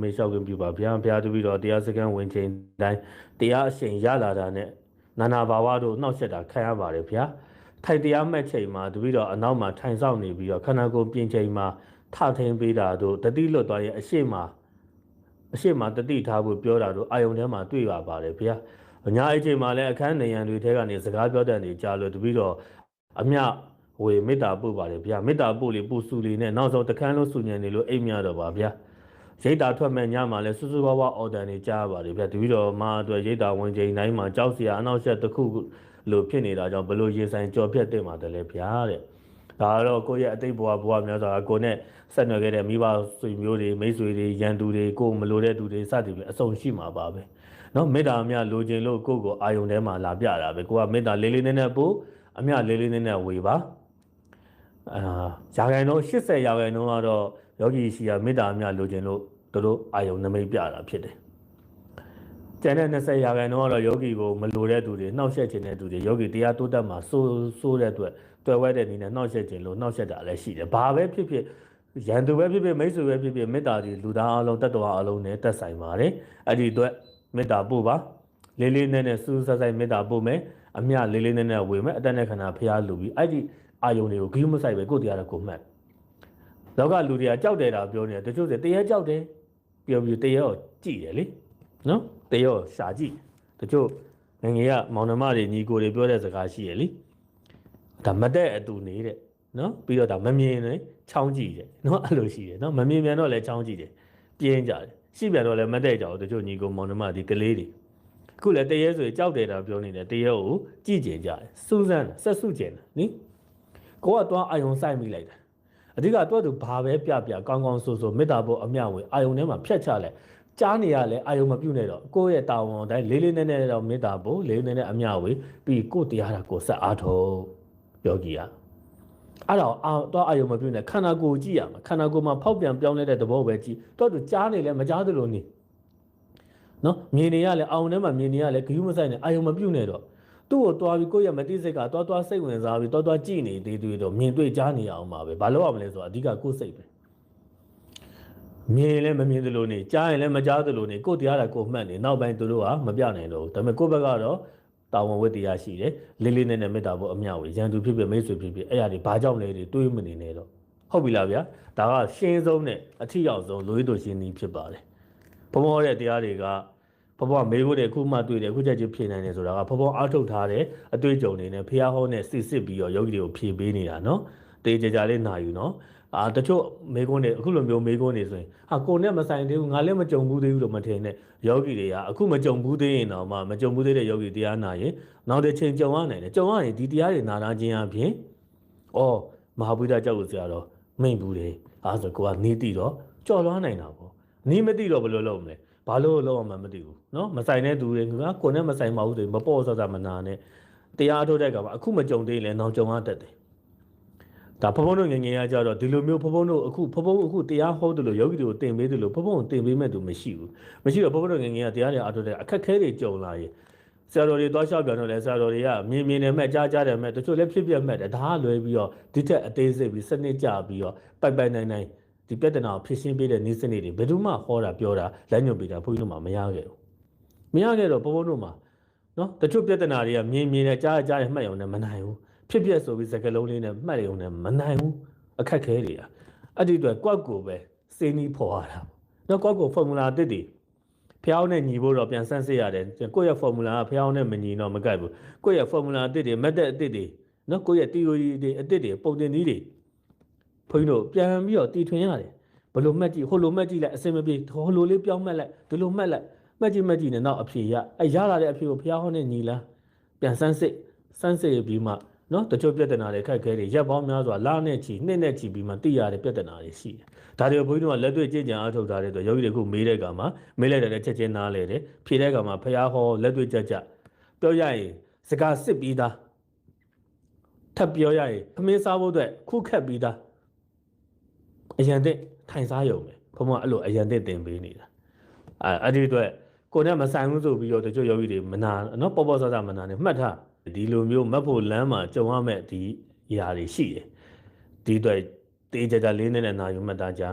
မေလျှောက်ခွင့်ပြုပါဗျာဘုရားတပည့်တော်တရားစခန်းဝင်ချိန်တိုင်းတရားအရှင်ရလာတာနဲ့နာနာဘာဝတို့နှောက်ယှက်တာခံရပါတယ်ဗျာထိုင်တရားမှတ်ချိန်မှာတပည့်တော်အနောက်မှာထိုင်ဆောင်နေပြီးတော့ခန္ဓာကိုယ်ပြင်ချိန်မှာထထင်းပေးတာတို့တတိလွတ်သွားရဲ့အရှိမတတိထားဖို့ပြောတာတို့အာယုံထဲမှာတွေ့ပါပါတယ်ဗျာအညာအချိန်မှာလည်းအခန်းနေရန်တွေထဲကနေစကားပြောတတ်နေကြလို့တပည့်တော်အမြဝေမေတ္တာပို့ပါတယ်ဗျာမေတ္တာပို့လေပူဆူလေနဲ့နောက်ဆုံးတခန်းလုံးဆူညံနေလို့အိမ်မြတော့ပါဗျာရိတ်တာထွက်မဲ့ညမှာလည်းစူးစူးဝါးဝါအော်တန်နေကြားပါတယ်ဗျာတပည့်တော်မှာအတွက်ရိတ်တာဝင်ချိန်တိုင်းမှာကြောက်စရာအနောက်ဆက်တစ်ခုလို့ဖြစ်နေတာကြောင့်ဘလို့ရေဆိုင်ကြော်ဖြတ်တင်ပါတယ်လေဗျာတဲ့ဒါကတော့ကိုယ့်ရဲ့အတိတ်ဘဝများစွာကိုနဲ့ဆက်နွယ်ခဲ့တဲ့မိဘဆွေမျိုးတွေမိတ်ဆွေတွေရန်သူတွေကိုမလိုတဲ့သူတွေစသည်ဖြင့်အစုံရှိမှာပါပဲနော်မေတ္တာအမြလိုချင်လို့ကိုယ့်ကိုအာယုံထဲမှာလာပြတာပဲကိုကမေတ္တာလေးလေးနဲ့ပို့အမြလေးလေးနဲ့ဝေပါရာခိုင်နှုန်း80ရာခိုင်နှုန်းကတော့ယောဂီရှိရာမေတ္တာအမြလိုချင်လို့တို့အာယုံနမိတ်ပြတာဖြစ်တယ်ကျန်တဲ့20ရာခိုင်နှုန်းကတော့ယောဂီကိုမလိုတဲ့သူတွေနှောက်ယှက်ခြင်းတဲ့သူတွေယောဂီတရားတိုးတက်မှာစိုးတဲ့အတွက်တွေ့ဝဲတဲ့နည်းနဲ့နှောက်ယှက်ခြင်းလို့နှောက်ယှက်တာလည်းရှိတယ်ဘာပဲဖြစ်ဖြစ်ရန်သူပဲဖြစ်ဖြစ်မိတ်ဆွေပဲဖြစ်ဖြစ်မေတ္တာဒီလူသားအလုံးတတ္တဝါအလုံးနဲ့တက်ဆိုင်ပါတယ်အဲ့ဒီအတွက်မေတ္တာပို့ပါလေးလေးနဲ့စူးစဆိုင်မေတ္တာပို့မယ်အမြလေးလေးနဲ့ဝေမယ်အတတ်နဲ့ခန္ဓာဖျားလူပြီးအဲ့ဒီအာယုံတွေကိုဂိမ်းမဆိုင်ပဲကိုယ်တရားကိုမှတ်လောကလူတွေကကြောက်တယ်တာပြောနေတယ်တချို့ဆိုတရားကြောက်တယ်ပြောပြီးတရားကိုကြည်တယ်လေနော်တရားကိုရှာကြည့်တချို့ငငယ်ကမောင်နှမတွေညီကိုတွေပြောတဲ့စကားရှိရလေဒါမတဲ့အတူနေတဲ့နော်ပြီးတော့ဒါမမြင်နဲ့ချောင်းကြည့်တယ်နော်အဲ့လိုရှိတယ်နော်မမြင်ပြန်တော့လည်းချောင်းကြည့်တယ်ပြင်းကြတယ်ရှိပြန်တော့လည်းမတဲ့ကြဘူးတချို့ညီကိုမောင်နှမဒီကလေးတွေအခုလည်းတရားဆိုကြောက်တယ်တာပြောနေတယ်တရားကိုကြည့်ကျင်ကြတယ်စူးစမ်းဆက်စုကျင်တယ်နိကိုကတော့အာယုံဆိုင်မိလိုက်တာအဓိကတော့သူဘာပဲပြကောင်းကောင်းဆိုမေတ္တာဖို့အမြဝေအာယုံထဲမှာဖြတ်ချလိုက်ကြားနေရလဲအာယုံမပြုတ်နဲ့တော့ကိုယ့်ရဲ့တာဝန်တိုင်းလေးလေးနဲ့တော့မေတ္တာဖို့လေးလေးနဲ့အမြဝေပြီးကိုယ်တရားတာကိုဆက်အားထုတ်ယောဂီကအဲ့တော့တော့အာယုံမပြုတ်နဲ့ခန္ဓာကိုယ်ကြည့်ရမှာခန္ဓာကိုယ်မှာဖောက်ပြန်ပြောင်းလဲတဲ့သဘောပဲကြည့်တော့သူကြားနေလဲမကြားသလိုနေနော်မြင်နေရလဲအာယုံထဲမှာမြင်နေရလဲဂယုမဆိုင်နဲ့အာယုံမပြုတ်နဲ့တော့သူ့ကိုတွားပြီးကိုယ့်ရဲ့မတိစိတ်ကတွားစိတ်ဝင်စားပြီးတွားကြည့်နေသေးသေးတော့မြင်တွေ့ကြားနေရအောင်ပါပဲဘာလို့ရမလဲဆိုတော့အဓိကကိုယ်စိတ်ပဲမြင်လည်းမမြင်သလိုနေကြားရင်လည်းမကြားသလိုနေကိုယ်တရားတာကိုမှတ်နေနောက်ပိုင်းသူတို့ကမပြနိုင်တော့ဘူးဒါပေမဲ့ကိုယ့်ဘက်ကတော့တာဝန်ဝတ္တရားရှိတယ်လေးလေးနဲ့မေတ္တာဖို့အမြဝေရန်သူဖြစ်ဖြစ်မိတ်ဆွေဖြစ်ဖြစ်အဲ့ဒါတွေဘာကြောင့်လဲတွေးမနေနဲ့တော့ဟုတ်ပြီလားဗျာဒါကရှင်းဆုံးနဲ့အထီရောက်ဆုံးလူရည်တို့ရှင်းနည်းဖြစ်ပါတယ်ဘုံဘောတဲ့တရားတွေကဘဘမေဖို့တဲ့ခုမှတွေ့တယ်ခုချက်ချင်းဖြေနိုင်တယ်ဆိုတာကဘဘအားထုတ်ထားတဲ့အတွေ့အကြုံတွေနဲ့ဖះဟောနဲ့စစ်ပြီးတော့ယောဂီတွေကိုဖြေပေးနေတာနော်တေးကြကြလေးနာယူနော်တချို့မေကွန်းတွေအခုလိုမျိုးမေကွန်းတွေဆိုရင်ကိုနဲ့မဆိုင်သေးဘူးငါလည်းမကြုံဘူးသေးဘူးလို့မထင်နဲ့ယောဂီတွေကအခုမကြုံဘူးသေးရင်တော့မကြုံဘူးသေးတဲ့ယောဂီတရားနာရင်နောက်တစ်ချိန်ကြုံရနိုင်တယ်ကြုံရရင်ဒီတရားတွေနာနာခြင်းအပြင်မဟာဗုဒ္ဓကြောက်လို့ဆရာတော်မိန့်ဘူးတယ်ဆိုကိုကနေတိတော့ကြော်လွှားနိုင်တာပေါ့နေမသိတော့ဘယ်လိုလုပ်မလဲဘာလို့လုံးအောင်မသိဘူးเนาะမဆိုင်တဲ့သူတွေကကိုနဲ့မဆိုင်ပါဘူးဆိုမပေါ့ဆမနာနဲ့တရားထုတ်တဲ့ကမှာအခုမကြုံသေးလဲနောက်ကြုံရတတ်တယ်ဒါဖဖုံးတို့ငငယ်ရကြတော့ဒီလိုမျိုးဖဖုံးတို့အခုတရားဟောတယ်လို့ယောဂီတွေကိုတင်ပေးတယ်လို့ဖဖုံးကိုတင်ပေးမဲ့သူမရှိတော့ဖဖုံးတို့ငငယ်ရတရားတွေအားထုတ်တဲ့အခက်ခဲတွေကြုံလာရင်ဆရာတော်တွေသွားလျှောက်ပြန်တော့လဲဆရာတော်တွေကမြင်တယ်မဲ့ကြားတယ်မဲ့တချို့လည်းဖြစ်မဲ့တယ်ဒါကလွယ်ပြီးတော့ဒီထက်အသေးစိတ်ပြီးစနစ်ကြပြီးတော့ပိုက်နိုင်ဒီပြဿနာကိုဖြစ်ရှင်းပေးတဲ့နည်းစနစ်တွေဘယ်သူမှဟောတာပြောတာလက်ညွှန်ပေးတာဘုန်းကြီးတို့မှမရခဲ့ဘူးမရခဲ့တော့ဘုန်းတို့မှနော်တချို့ပြဿနာတွေကမြင်နဲ့ကြားရမှတ်ရုံနဲ့မနိုင်ဘူးဖြစ်ဆိုပြီးစကလုံးလေးနဲ့မှတ်ရုံနဲ့မနိုင်ဘူးအခက်ခဲတွေကအဲ့ဒီအတွက်ကွက်ကိုပဲစေးနီးဖော်ရတာနော်ကွက်ကိုဖော်မူလာတစ်တည်ဖျောင်းနဲ့ညီဖို့တော့ပြန်ဆန်းစစ်ရတယ်ကိုယ့်ရဲ့ဖော်မူလာကဖျောင်းနဲ့မညီတော့မကိုက်ဘူးကိုယ့်ရဲ့ဖော်မူလာအတစ်တွေမက်တဲ့အတစ်တွေနော်ကိုယ့်ရဲ့ theory တွေအတစ်တွေပုံတင်နည်းတွေဘုန်းကြီးတို့ပြန်ပြီးတော့တည်ထွင်ရတယ်ဘလို့မှတ်ကြည့်ဟိုလိုမှတ်ကြည့်လိုက်အစင်မပြေဟိုလိုလေးပြောင်းမှတ်လိုက်ဒီလိုမှတ်လိုက်မှတ်ကြည့်နဲ့နောက်အဖြေရရလာတဲ့အဖြေကိုဖျားဟောနဲ့ညီလားပြန်စမ်းစစ်ပြီးမှနော်တချို့ပြဿနာတွေခက်ခဲတွေရက်ပေါင်းများစွာလနဲ့ချီနှစ်နဲ့ချီပြီးမှသိရတဲ့ပြဿနာတွေရှိတယ်ဒါတွေကိုဘုန်းကြီးတို့ကလက်တွေ့ကြင်ကြံအားထုတ်ထားတဲ့အတွက်ယောဂီတွေခုမေးတဲ့အခါမှာမေးလိုက်တဲ့ချက်ချင်းနားလဲတယ်ဖြေတဲ့အခါမှာဖျားဟောလက်တွေ့ကြပြောရရင်စကားစစ်ပြီးသားထပ်ပြောရရင်ခမင်းစားဖို့အတွက်ခုခက်ပြီးသားအရန်တဲ့ထိုင်စားရုံပဲဘုံအဲ့လိုအရန်တဲ့တင်ပေးနေတာအဲ့ဒီအတွက်ကိုနဲ့မဆိုင်ဘူးဆိုပြီးတော့တချို့ယောဂီတွေမနာနော်ပေါ့ဆဆမနာနဲ့မှတ်ထားဒီလိုမျိုးမတ်ဖို့လမ်းမှာကြုံရမဲ့ဒီຢာတွေရှိတယ်ဒီအတွက်တေးကြလေးနဲ့နာယူမှတ်သားကြ